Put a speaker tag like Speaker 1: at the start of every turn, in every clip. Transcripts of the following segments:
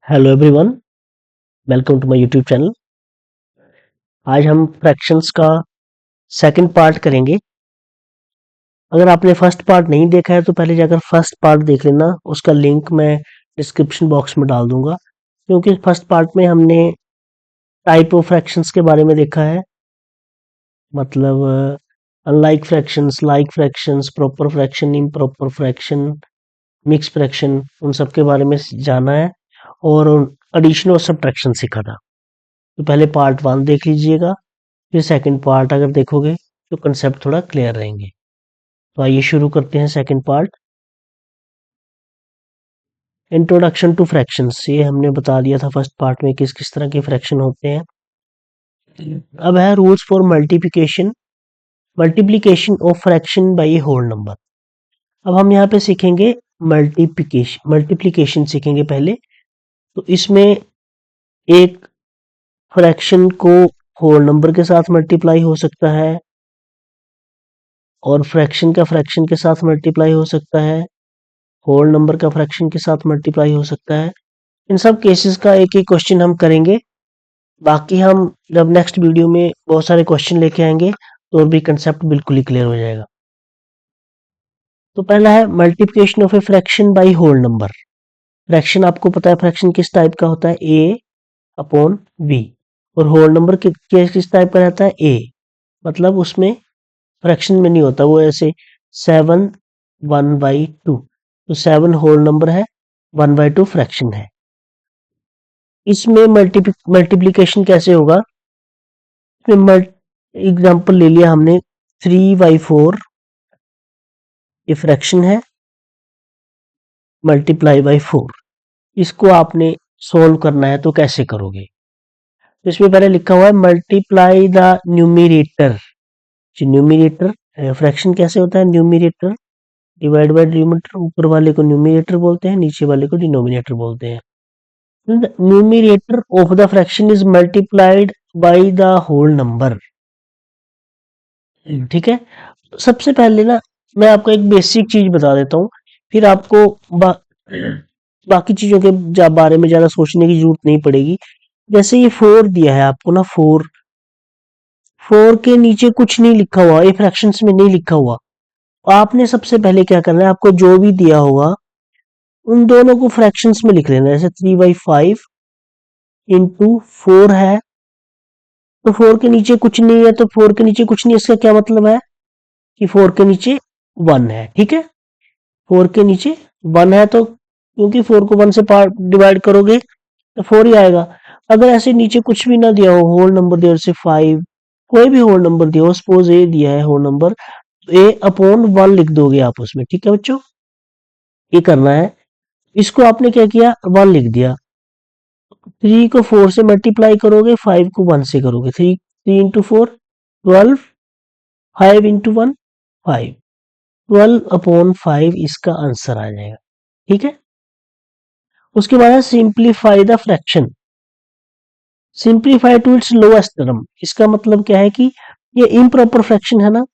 Speaker 1: Hello everyone, welcome to my YouTube channel. आज हम fractions का सेकंड पार्ट करेंगे। अगर आपने फर्स्ट पार्ट नहीं देखा है तो पहले जाकर फर्स्ट पार्ट देख लेना, उसका लिंक मैं डिस्क्रिप्शन बॉक्स में डाल दूंगा। क्योंकि फर्स्ट पार्ट में हमने टाइप ऑफ फ्रैक्शंस के बारे में देखा है, मतलब unlike fractions, like fractions, proper fraction, improper fraction, mix fraction, उन सब के बारे में जाना है और एडिशन और सब्ट्रैक्शन सीखा था। तो पहले पार्ट 1 देख लीजिएगा, फिर सेकंड पार्ट अगर देखोगे तो कंसेप्ट थोड़ा क्लियर रहेंगे। तो आइए शुरू करते हैं second part. Introduction two fractions, ये हमने बता दिया था फर्स्ट पार्ट में किस किस तरह के फ्रैक्शन होते हैं। अब है rules for multiplication multiplication of fraction by a whole number. अब हम यहाँ पे सीखेंगे मल्टीप्लिकेशन सीखेंगे पहले। तो इसमें एक फ्रैक्शन को होल नंबर के साथ मल्टीप्लाई हो सकता है और फ्रैक्शन के साथ मल्टीप्लाई हो सकता है, होल नंबर का फ्रैक्शन के साथ मल्टीप्लाई हो सकता है। इन सब केसेस का एक एक क्वेश्चन हम करेंगे। बाकी हम जब नेक्स्ट वीडियो में बहुत सारे क्वेश्चन लेके आएंगे तो और भी कंसेप्ट बिल्कुल ही क्लियर हो जाएगा। तो पहला है multiplication of a fraction by whole number. Fraction आपको पता है फ्रैक्शन किस टाइप का होता है, ए अपॉन बी। और होल नंबर किस टाइप का रहता है, ए, मतलब उसमें फ्रैक्शन में नहीं होता, वो ऐसे 7 1/2। तो 7 होल नंबर है, 1/2 फ्रैक्शन है। इसमें मल्टीप्लिकेशन कैसे होगा, एग्जाम्पल ले लिया हमने 3/4, ये फ्रैक्शन है, मल्टीप्लाई बाई 4। इसको आपने सोल्व करना है तो कैसे करोगे। तो इसमें पहले लिखा हुआ है multiply the numerator. Numerator fraction कैसे होता है, न्यूमिरेटर डिवाइड बाय डिनोमिनेटर, ऊपर वाले को न्यूमिरेटर बोलते हैं, नीचे वाले को डिनोमिनेटर बोलते हैं। The numerator of the fraction is multiplied by the whole number। ठीक है। सबसे पहले ना मैं आपको एक बेसिक चीज बता देता हूँ, फिर आपको बाकी चीजों के बारे में ज्यादा सोचने की जरूरत नहीं पड़ेगी। जैसे ये 4 दिया है आपको ना, 4 के नीचे कुछ नहीं लिखा हुआ, ये फ्रैक्शंस में नहीं लिखा हुआ। आपने सबसे पहले क्या करना है, आपको जो भी दिया होगा उन दोनों को फ्रैक्शंस में लिख लेना है। जैसे 3/5 इंटू 4 है, तो 4 के नीचे कुछ नहीं है, तो 4 के नीचे कुछ नहीं, इसका क्या मतलब है कि 4 के नीचे 1 है। ठीक है, 4 के नीचे 1 है, तो क्योंकि 4 को 1 से डिवाइड करोगे तो 4 ही आएगा। अगर ऐसे नीचे कुछ भी ना दिया हो, होल नंबर दिया, जैसे 5, कोई भी होल नंबर दिया हो, सपोज ए दिया है होल नंबर, तो ए अपॉन 1 लिख दोगे आप उसमें। ठीक है बच्चों, ये करना है। इसको आपने क्या किया, 1 लिख दिया। 3 को 4 से मल्टीप्लाई करोगे, 5 को 1 से करोगे, 3 इंटू 4 12, 5 इंटू 1 5, 12/5 इसका आंसर आ जाएगा। ठीक है, उसके बाद है simplify the fraction, simplify to its lowest term. इसका मतलब क्या है कि ये इम्प्रॉपर फ्रैक्शन है ना,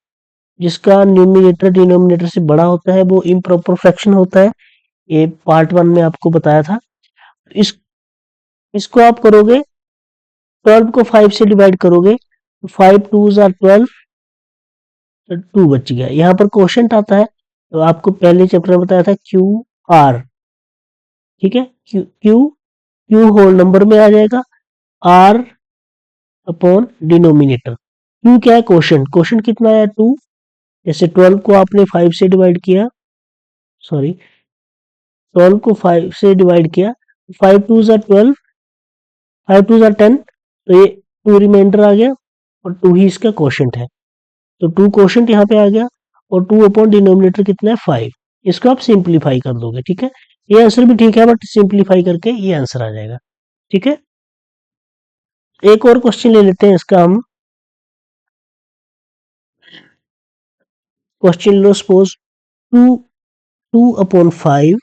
Speaker 1: जिसका न्यूमिनेटर डिनोमिनेटर से बड़ा होता है, वो इम्प्रॉपर फ्रैक्शन होता है। ये पार्ट 1 में आपको बताया था। इस इसको आप करोगे, 12 को 5 से डिवाइड करोगे, 5 2s आर 12, 2 बच गया। यहाँ पर क्वेश्चन आता है, तो आपको पहले चैप्टर में बताया था क्यू आर। ठीक है, Q Q Q whole number में आ जाएगा, आर अपॉन डिनोमिनेटर। क्यू क्या है, क्वेश्चन, क्वेश्चन कितना है 2। जैसे 12 को आपने 5 से डिवाइड किया, सॉरी 12 को 5 से डिवाइड किया, 5 2s आर 12, 5 2s आर 10, तो ये 2 रिमाइंडर आ गया और 2 ही इसका क्वेश्चन है। तो 2 क्वेश्चन यहाँ पे आ गया और 2 अपॉन डिनोमिनेटर कितना है 5। इसको आप सिंप्लीफाई कर दोगे। ठीक है, ये आंसर भी ठीक है, बट सिंप्लीफाई करके ये आंसर आ जाएगा। ठीक है, एक और क्वेश्चन ले लेते हैं इसका हम। क्वेश्चन लो, सपोज 2 2/5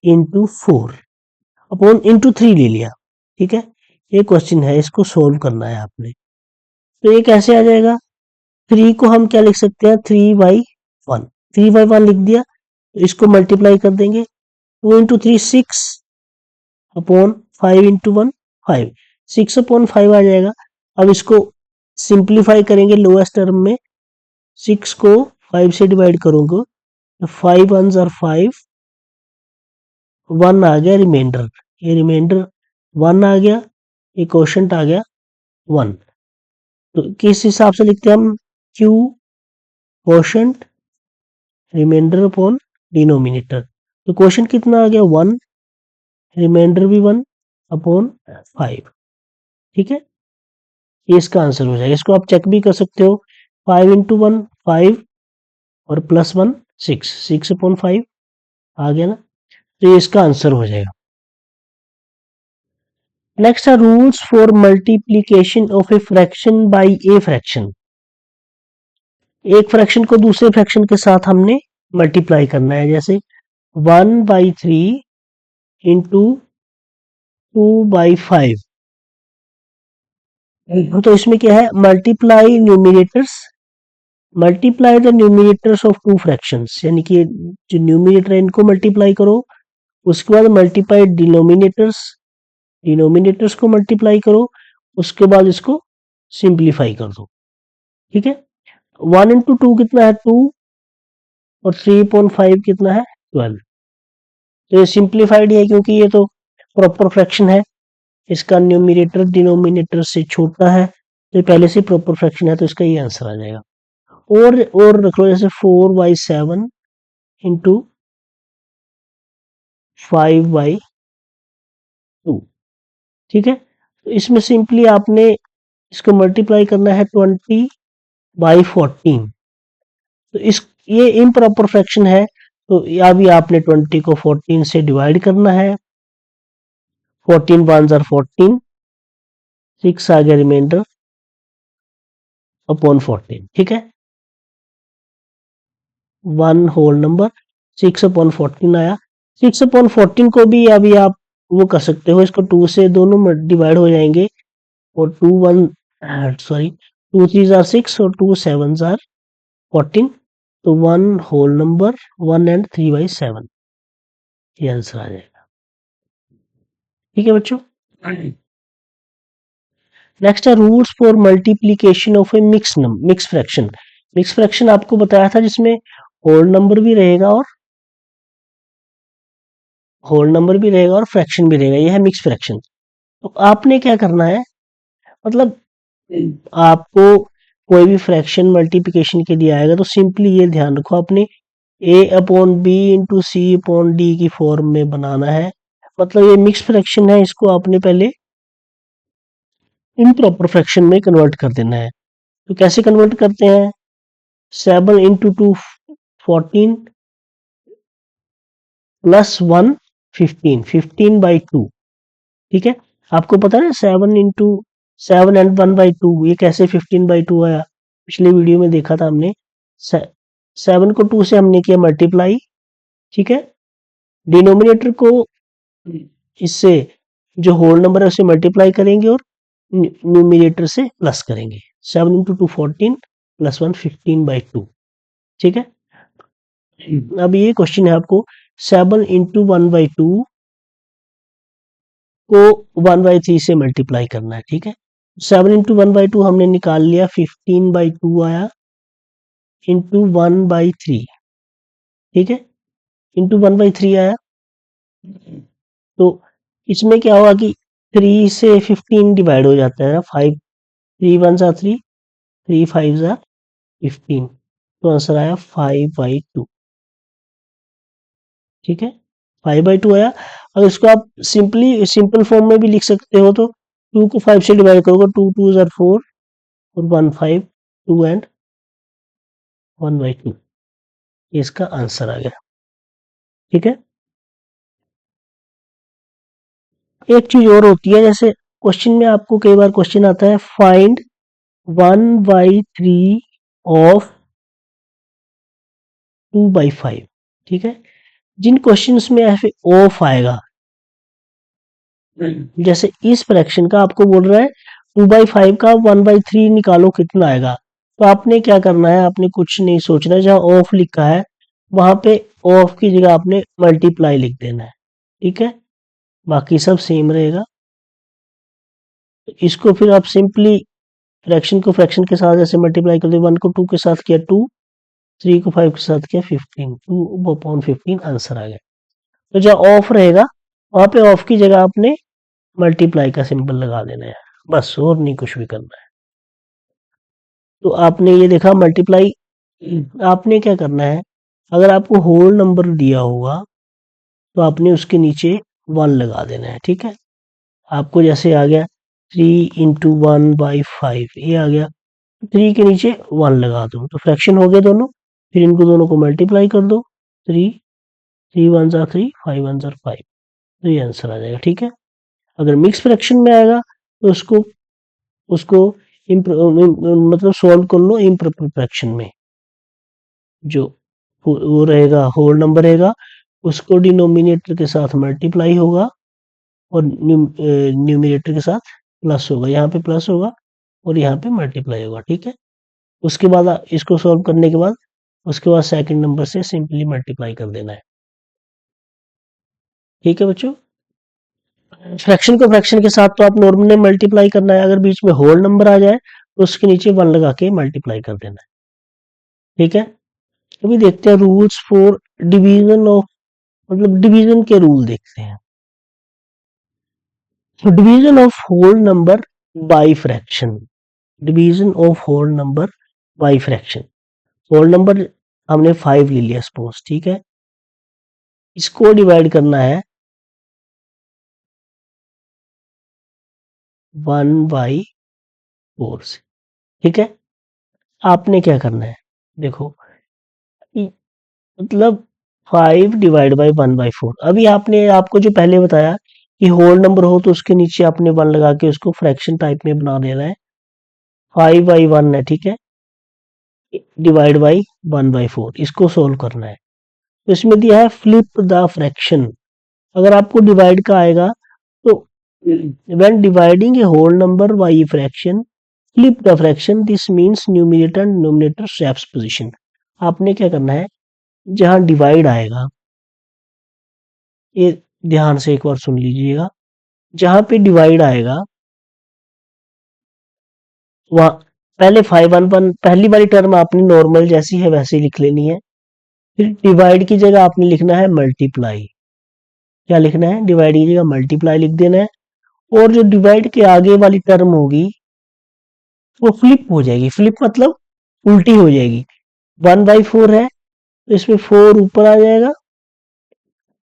Speaker 1: इंटू 4 अपॉन इंटू 3 ले लिया। ठीक है, ये क्वेश्चन है, इसको सोल्व करना है आपने। तो ये कैसे आ जाएगा, 3 को हम क्या लिख सकते हैं, 3/1, 3/1 लिख दिया। तो इसको मल्टीप्लाई कर देंगे, 2 इंटू 3 6 अपॉन 5 इंटू 1 5, 6 अपॉन 5 आ जाएगा। अब इसको सिंप्लीफाई करेंगे लोएस्ट टर्म में, 6 को 5 से डिवाइड करूंगा तो 5 1 आर 5, 1 आ गया रिमाइंडर, ये रिमाइंडर 1 आ गया, ये क्वोशंट आ गया 1। तो किस हिसाब से लिखते हैं हम, Q quotient remainder upon denominator. तो क्वोशंट कितना आ गया 1, रिमाइंडर भी 1 अपॉन 5। ठीक है, ये इसका आंसर हो जाएगा। इसको आप चेक भी कर सकते हो, 5 इंटू 1 5 और प्लस 1 6, 6 अपॉन 5 आ गया ना, तो ये इसका आंसर हो जाएगा। नेक्स्ट है rules for multiplication of a fraction by a fraction. एक फ्रैक्शन को दूसरे फ्रैक्शन के साथ हमने मल्टीप्लाई करना है, जैसे 1/3 इंटू 2/5। तो इसमें क्या है, multiply the numerators of two fractions, यानी कि जो न्यूमिनेटर है इनको मल्टीप्लाई करो, उसके बाद मल्टीप्लाई डिनोमिनेटर्स को मल्टीप्लाई करो, उसके बाद इसको सिंप्लीफाई कर दो। ठीक है, 1 इंटू 2 कितना है 2, और 3/5 कितना है 12। तो ये सिंप्लीफाइड है क्योंकि ये तो प्रॉपर फ्रैक्शन है, इसका न्यूमिनेटर डिनोमिनेटर से छोटा है, तो ये पहले से प्रॉपर फ्रैक्शन है, तो इसका ये आंसर आ जाएगा। और रख लो, जैसे 4/7 इंटू 5/2। ठीक है, तो इसमें सिंपली आपने इसको मल्टीप्लाई करना है 20/14। तो इस ये इम्प्रॉपर फ्रैक्शन है, तो अभी आपने 20 को 14 से डिवाइड करना है, 14 1 आर 14, 6 आ गया रिमाइंडर अपॉन 14। ठीक है, 1 होल नंबर 6 अपॉन 14 आया। 6 अपॉन 14 को भी अभी आप वो कर सकते हो, इसको 2 से दोनों डिवाइड हो जाएंगे, और 2 3 आर 6 और 2 7 आर 14, तो 1 होल नंबर 1 एंड 3/7, ये आंसर आ जाएगा। ठीक है बच्चों, नेक्स्ट है rules for multiplication of A mix fraction. Mix fraction आपको बताया था जिसमें होल नंबर भी रहेगा और फ्रैक्शन भी रहेगा, यह है मिक्स फ्रैक्शन। तो आपने क्या करना है, मतलब आपको कोई भी फ्रैक्शन मल्टीप्लिकेशन के लिए आएगा तो सिंपली ये ध्यान रखो, आपने a upon b into c upon d की फॉर्म में बनाना है। मतलब ये मिक्स फ्रैक्शन है, इसको आपने पहले इम्प्रॉपर फ्रैक्शन में कन्वर्ट कर देना है। तो कैसे कन्वर्ट करते हैं, 7 इंटू 2 14 प्लस 1 15, 15/2। ठीक है, आपको पता है 7 एंड 1/2 ये कैसे 15/2 आया, पिछले वीडियो में देखा था हमने। 7 को 2 से हमने किया मल्टीप्लाई, ठीक है, डिनोमिनेटर को इससे जो होल नंबर है उसे मल्टीप्लाई करेंगे और न्यूमिनेटर से प्लस करेंगे। 7 इंटू 2 14 प्लस 1 15/2। ठीक है, अब ये क्वेश्चन है आपको, 7 इंटू 1/2 को 1/3 से मल्टीप्लाई करना है। ठीक है, 7 इंटू 1/2 हमने निकाल लिया, 15/2 आया इंटू 1/3। ठीक है, इंटू 1/3 आया, तो इसमें क्या होगा कि 3 से 15 डिवाइड हो जाता है ना, 5 3 1 आर 3, 3 5 आर 15, तो आंसर आया 5/2। ठीक है, 5/2 आया। अब इसको आप सिंपल फॉर्म में भी लिख सकते हो, तो 2 को 5 से डिवाइड करोगे, 2 2 आर 4 और 1 5, 2 एंड 1/2, इसका आंसर आ गया। ठीक है, एक चीज और होती है, जैसे क्वेश्चन में आपको कई बार क्वेश्चन आता है, फाइंड 1/3 ऑफ 2/5। ठीक है, जिन क्वेश्चंस में ऐसे ऑफ आएगा, जैसे इस फ्रैक्शन का आपको बोल रहा है 2/5 का 1/3 निकालो कितना आएगा, तो आपने क्या करना है, आपने कुछ नहीं सोचना है, जहां ऑफ लिखा है वहां पे ऑफ की जगह आपने मल्टीप्लाई लिख देना है, ठीक है, बाकी सब सेम रहेगा। इसको फिर आप सिंपली फ्रैक्शन को फ्रैक्शन के साथ ऐसे मल्टीप्लाई कर दो, 1 को 2 के साथ किया 2, 3 को 5 के साथ किया 15, 2/15 आंसर आ गया। तो जहाँ ऑफ रहेगा वहां पे ऑफ की जगह आपने मल्टीप्लाई का सिंबल लगा देना है, बस, और नहीं कुछ भी करना है। तो आपने ये देखा मल्टीप्लाई, आपने क्या करना है, अगर आपको होल नंबर दिया होगा तो आपने उसके नीचे 1 लगा देना है, ठीक है। आपको जैसे आ गया 3 × 1/5, ये आ गया, 3 के नीचे 1 लगा दो तो फ्रैक्शन हो गए दोनों, फिर इनको दोनों को मल्टीप्लाई कर दो, 3, 3 1 ज़ा 3, 5 1 ज़ा 5, तो ये आंसर आ जाएगा, ठीक है। अगर मिक्स फ्रैक्शन में आएगा तो उसको उसको मतलब सॉल्व कर लो इम्प्रॉपर फ्रैक्शन में। जो वो रहेगा होल नंबर रहेगा, उसको डिनोमिनेटर के साथ मल्टीप्लाई होगा और न्यूमिनेटर के साथ प्लस होगा, यहाँ पे प्लस होगा और यहाँ पे मल्टीप्लाई होगा, ठीक है। उसके बाद इसको सॉल्व करने के बाद उसके बाद सेकंड नंबर से सिंपली मल्टीप्लाई कर देना है, ठीक है बच्चों। फ्रैक्शन को फ्रैक्शन के साथ तो आप नॉर्मली मल्टीप्लाई करना है, अगर बीच में होल नंबर आ जाए तो उसके नीचे 1 लगा के मल्टीप्लाई कर देना है, ठीक है। अभी देखते हैं रूल्स फॉर डिवीजन ऑफ, मतलब डिवीजन के रूल देखते हैं। तो division of whole number by fraction, division of whole number by fraction. Whole number हमने 5 ले लिया सपोज, ठीक है, इसको डिवाइड करना है 1/4 से, ठीक है। आपने क्या करना है, देखो, मतलब 5 डिवाइड बाई 1/4। अभी आपने आपको जो पहले बताया कि होल नंबर हो तो उसके नीचे आपने 1 लगा के उसको फ्रैक्शन टाइप में बना देना है, 5/1 है, ठीक है, डिवाइड बाई 1/4, इसको सोल्व करना है। तो इसमें दिया है फ्लिप द फ्रैक्शन। अगर आपको डिवाइड का आएगा तो when dividing a whole number by a fraction, flip the fraction, this means numerator and denominator swaps position. आपने क्या करना है, जहां डिवाइड आएगा, ये ध्यान से एक बार सुन लीजिएगा, जहां पे डिवाइड आएगा वहां पहले 5/1 पहली वाली टर्म आपने नॉर्मल जैसी है वैसे ही लिख लेनी है, फिर डिवाइड की जगह आपने लिखना है मल्टीप्लाई। क्या लिखना है, डिवाइड की जगह मल्टीप्लाई लिख देना है, और जो डिवाइड के आगे वाली टर्म होगी वो फ्लिप हो जाएगी, फ्लिप मतलब उल्टी हो जाएगी। 1/4 है तो इसमें 4 ऊपर आ जाएगा,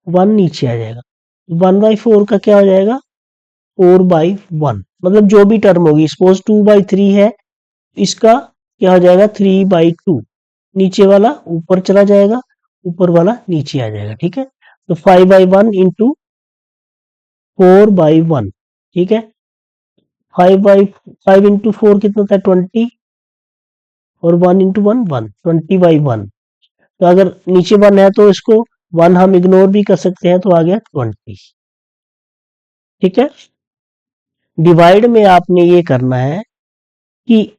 Speaker 1: 1 नीचे आ जाएगा, 1/4 का क्या हो जाएगा, 4/1, मतलब जो भी टर्म होगी, सपोज 2/3 है, इसका क्या हो जाएगा 3/2, नीचे वाला ऊपर चला जाएगा, ऊपर वाला नीचे आ जाएगा, ठीक है। तो 5/1 इंटू 4/1, ठीक है, 5 इंटू 4 कितना होता है 20, और 1 इंटू 1 1, 20/1। तो अगर नीचे 1 है तो इसको 1 हम इग्नोर भी कर सकते हैं, तो आ गया 20, ठीक है। डिवाइड में आपने ये करना है कि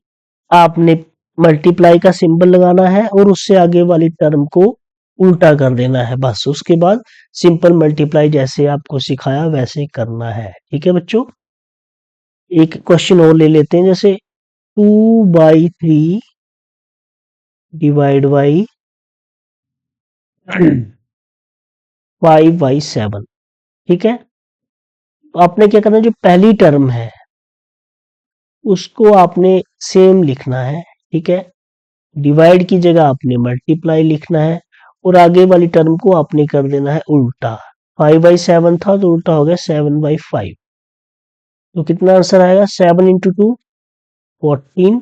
Speaker 1: आपने मल्टीप्लाई का सिंबल लगाना है और उससे आगे वाली टर्म को उल्टा कर देना है, बस। उसके बाद सिंपल मल्टीप्लाई जैसे आपको सिखाया वैसे करना है, ठीक है बच्चों। एक क्वेश्चन और ले लेते हैं, जैसे 2/3 डिवाइड बाई 5/7, ठीक है। तो आपने क्या करना है, जो पहली टर्म है उसको आपने सेम लिखना है, ठीक है, डिवाइड की जगह आपने मल्टीप्लाई लिखना है, और आगे वाली टर्म को आपने कर देना है उल्टा। 5/7 था तो उल्टा हो गया 7/5, तो कितना आंसर आएगा, 7 इंटू 2 14,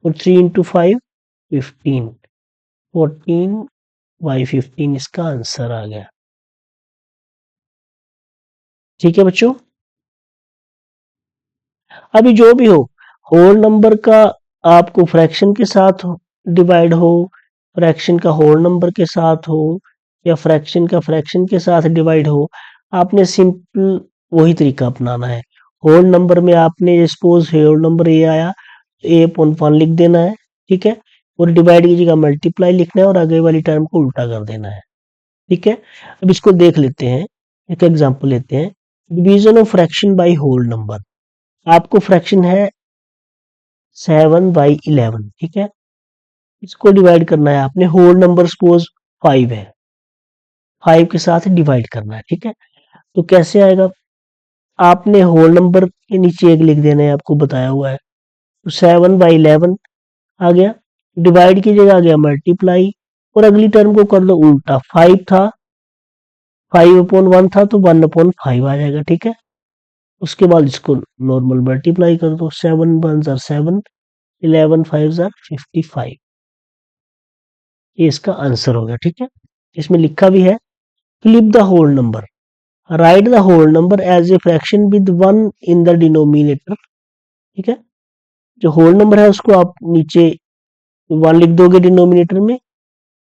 Speaker 1: और 3 इंटू 5 15, 14/15 इसका आंसर आ गया, ठीक है बच्चों। अभी जो भी हो, होल नंबर का आपको फ्रैक्शन के साथ डिवाइड हो, फ्रैक्शन का होल नंबर के साथ हो, या फ्रैक्शन का फ्रैक्शन के साथ डिवाइड हो, आपने सिंपल वही तरीका अपनाना है। होल नंबर में आपने सपोज होल नंबर ए आया, A/1 लिख देना है, ठीक है, और डिवाइड की जगह मल्टीप्लाई लिखना है और आगे वाली टर्म को उल्टा कर देना है। ठीक है, अब इसको देख लेते हैं, एक एग्जांपल लेते हैं। Division of fraction by whole number. आपको फ्रैक्शन है 7/11, ठीक है, इसको डिवाइड करना है आपने। होल नंबर सपोज 5 है, 5 के साथ डिवाइड करना है, ठीक है। तो कैसे आएगा, आपने होल नंबर के नीचे एक लिख देना है, आपको बताया हुआ है। तो 7/11 आ गया, डिवाइड की जगह आ गया मल्टीप्लाई, और अगली टर्म को कर दो उल्टा। 5 था, 5/1 था, तो 1/5 आ जाएगा, ठीक है। उसके बाद इसको नॉर्मल मल्टीप्लाई कर दो, 7 1 7, 11 5 55। ये इसका आंसर हो गया, ठीक है। इसमें लिखा भी है, flip the whole number, write the whole number as a fraction with 1 in the denominator, ठीक है। जो होल नंबर है उसको आप नीचे 1 लिख दोगे डिनोमिनेटर में,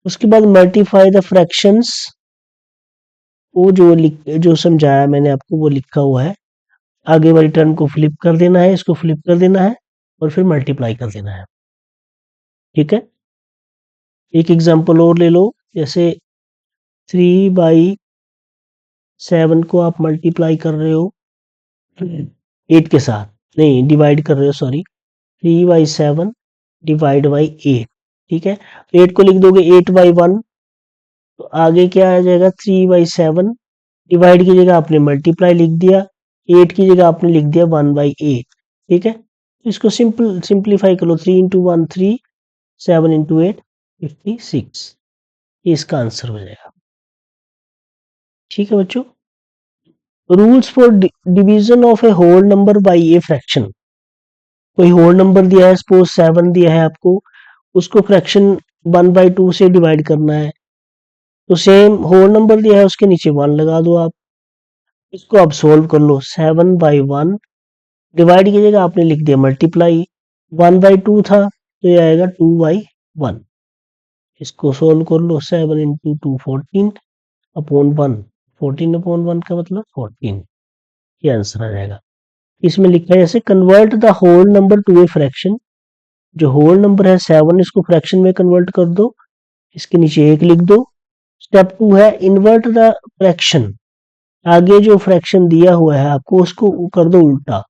Speaker 1: उसके बाद मल्टीप्लाई द फ्रैक्शंस, वो जो समझाया मैंने आपको वो लिखा हुआ है। आगे वाली टर्म को फ्लिप कर देना है, इसको फ्लिप कर देना है, और फिर मल्टीप्लाई कर देना है, ठीक है। एक एग्जांपल और ले लो, जैसे 3/7 को आप मल्टीप्लाई कर रहे हो 8 के साथ, नहीं डिवाइड कर रहे हो, सॉरी, 3/7 डिवाइड बाई 8, ठीक है। 8 को लिख दोगे 8/1, तो आगे क्या आ जाएगा, 3/7 डिवाइड की जगह आपने मल्टीप्लाई लिख दिया, 8 की जगह आपने लिख दिया 1/8, ठीक है। इसको सिंप्लीफाई कर लो, 3 × 1 3, 7 × 8 56, ये इसका आंसर हो जाएगा, ठीक है बच्चों। Rules for division of a whole number by a fraction. कोई होल नंबर दिया है, सपोज 7 दिया है आपको, उसको फ्रैक्शन 1/2 से डिवाइड करना है, तो सेम होल नंबर दिया है उसके नीचे 1 लगा दो आप। इसको आप सोल्व कर लो, 7/1 डिवाइड की जगह आपने लिख दिया मल्टीप्लाई, 1/2 था तो ये आएगा 2/1। इसको सोल्व कर लो, 7 × 2 14/1, 14/1 का मतलब 14, ये आंसर आ जाएगा। इसमें लिखा है जैसे convert the whole number to a fraction, जो होल नंबर है 7 इसको फ्रैक्शन में कन्वर्ट कर दो, इसके नीचे 1 लिख दो। स्टेप 2 है इन्वर्ट द फ्रैक्शन, आगे जो फ्रैक्शन दिया हुआ है आपको उसको कर दो उल्टा।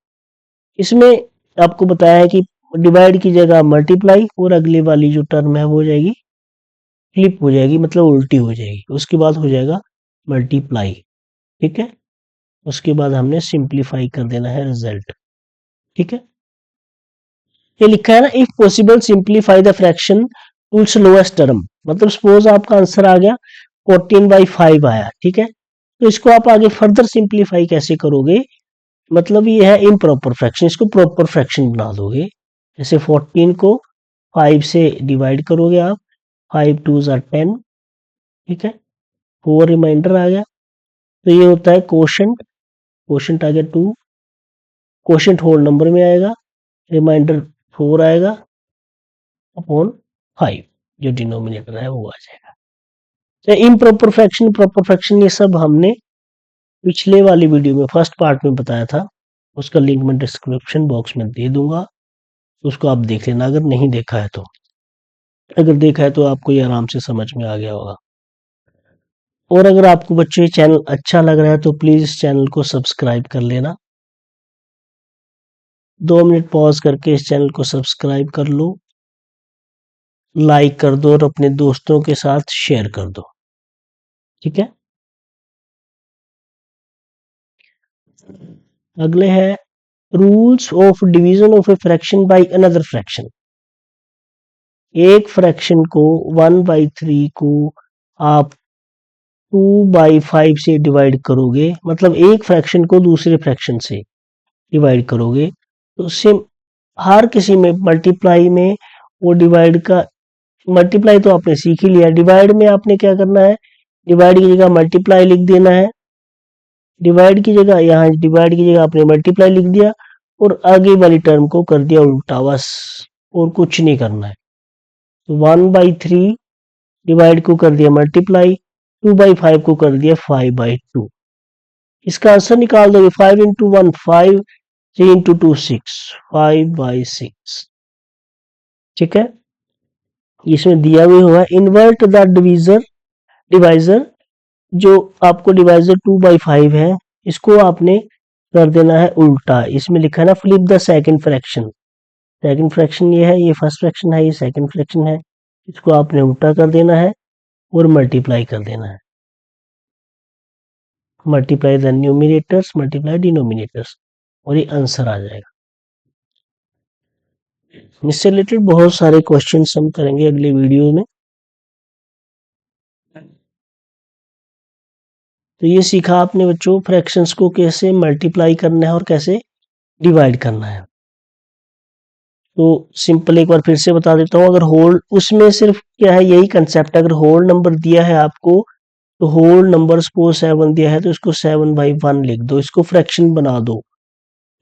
Speaker 1: इसमें आपको बताया है कि डिवाइड की जगह मल्टीप्लाई, और अगली वाली जो टर्म है वो हो जाएगी फ्लिप हो जाएगी, मतलब उल्टी हो जाएगी, उसके बाद हो जाएगा मल्टीप्लाई, ठीक है। उसके बाद हमने सिंप्लीफाई कर देना है रिजल्ट, ठीक है। ये लिखा है ना, if possible simplify the fraction to its lowest term, मतलब सपोज आपका आंसर आ गया 14/5 आया, ठीक है। तो इसको आप आगे फर्दर सिंप्लीफाई कैसे करोगे, मतलब ये है इम्प्रॉपर फ्रैक्शन, इसको प्रॉपर फ्रैक्शन बना दोगे। जैसे 14 को 5 से डिवाइड करोगे आप, 5 2 10, ठीक है, 4 रिमाइंडर आ गया, तो ये होता है कोशेंट, कोशेंट आ गया 2, कोशेंट होल नंबर में आएगा, रिमाइंडर 4 आएगा अपॉन 5, जो डिनोमिनेटर है वो आ जाएगा। तो इम्प्रॉपर फ्रैक्शन, प्रॉपर फ्रैक्शन, ये सब हमने पिछले वाली वीडियो में फर्स्ट पार्ट में बताया था, उसका लिंक मैं डिस्क्रिप्शन बॉक्स में दे दूंगा, उसको आप देख लेना अगर नहीं देखा है तो। अगर देखा है तो आपको ये आराम से समझ में आ गया होगा। और अगर आपको बच्चों ये चैनल अच्छा लग रहा है तो प्लीज इस चैनल को सब्सक्राइब कर लेना। 2 मिनट पॉज करके इस चैनल को सब्सक्राइब कर लो, लाइक कर दो और अपने दोस्तों के साथ शेयर कर दो, ठीक है। अगले है rules of division of a fraction by another fraction. एक फ्रैक्शन को 1/3 को आप 2/5 से डिवाइड करोगे, मतलब एक फ्रैक्शन को दूसरे फ्रैक्शन से डिवाइड करोगे, तो उससे हर किसी में मल्टीप्लाई में वो डिवाइड का, मल्टीप्लाई तो आपने सीख ही लिया, डिवाइड में आपने क्या करना है, डिवाइड की जगह मल्टीप्लाई लिख देना है, डिवाइड की जगह, यहाँ डिवाइड की जगह आपने मल्टीप्लाई लिख दिया, और आगे वाली टर्म को कर दिया उल्टा, बस, और कुछ नहीं करना है। तो 1/3 डिवाइड को कर दिया मल्टीप्लाई, 2/5 को कर दिया 5/2। इसका आंसर निकाल दोगे, 5 × 1 5, 3 × 2 6, 5/6, ठीक है। इसमें दिया भी हुआ है इन्वर्ट द डिवाइजर, जो आपको डिवाइजर 2/5 है, इसको आपने कर देना है उल्टा। इसमें लिखा है ना flip the second fraction. Second fraction ये है, ये फर्स्ट फ्रैक्शन है, ये सेकंड फ्रैक्शन है। इसको आपने उल्टा कर देना है और मल्टीप्लाई कर देना है। Multiply the numerators, multiply denominators, और ये आंसर आ जाएगा। इससे रिलेटेड बहुत सारे क्वेश्चंस हम करेंगे अगले वीडियो में। तो ये सीखा आपने बच्चों फ्रैक्शंस को कैसे मल्टीप्लाई करना है और कैसे डिवाइड करना है। तो सिंपल एक बार फिर से बता देता हूँ। अगर होल, उसमें सिर्फ क्या है, यही कंसेप्ट है। अगर होल नंबर दिया है आपको, तो होल नंबर सपोज 7 दिया है, तो इसको 7/1 लिख दो, इसको फ्रैक्शन बना दो।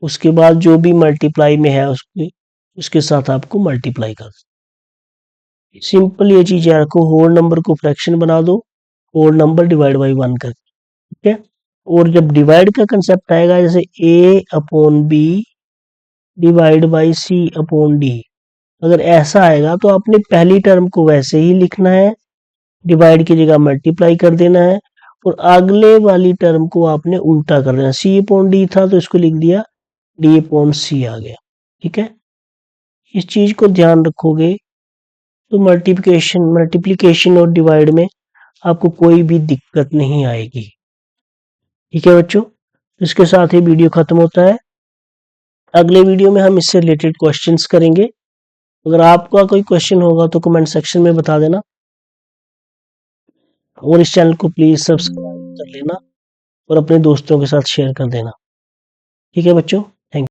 Speaker 1: उसके बाद जो भी मल्टीप्लाई में है उसके साथ आपको मल्टीप्लाई कर दो। सिंपल ये चीज याद रखो, होल नंबर को फ्रैक्शन बना दो, होल नंबर डिवाइड बाई 1 कर, ठीक है। और जब डिवाइड का कंसेप्ट आएगा, जैसे a/b डिवाइड बाई c/d, अगर ऐसा आएगा तो आपने पहली टर्म को वैसे ही लिखना है, डिवाइड की जगह मल्टीप्लाई कर देना है, और अगले वाली टर्म को आपने उल्टा कर देना। c/d था तो इसको लिख दिया d/c आ गया, ठीक है। इस चीज को ध्यान रखोगे तो मल्टीप्लिकेशन और डिवाइड में आपको कोई भी दिक्कत नहीं आएगी, ठीक है बच्चों। इसके साथ ही वीडियो खत्म होता है। अगले वीडियो में हम इससे रिलेटेड क्वेश्चंस करेंगे। अगर आपका कोई क्वेश्चन होगा तो कमेंट सेक्शन में बता देना, और इस चैनल को प्लीज सब्सक्राइब कर लेना और अपने दोस्तों के साथ शेयर कर देना, ठीक है बच्चों।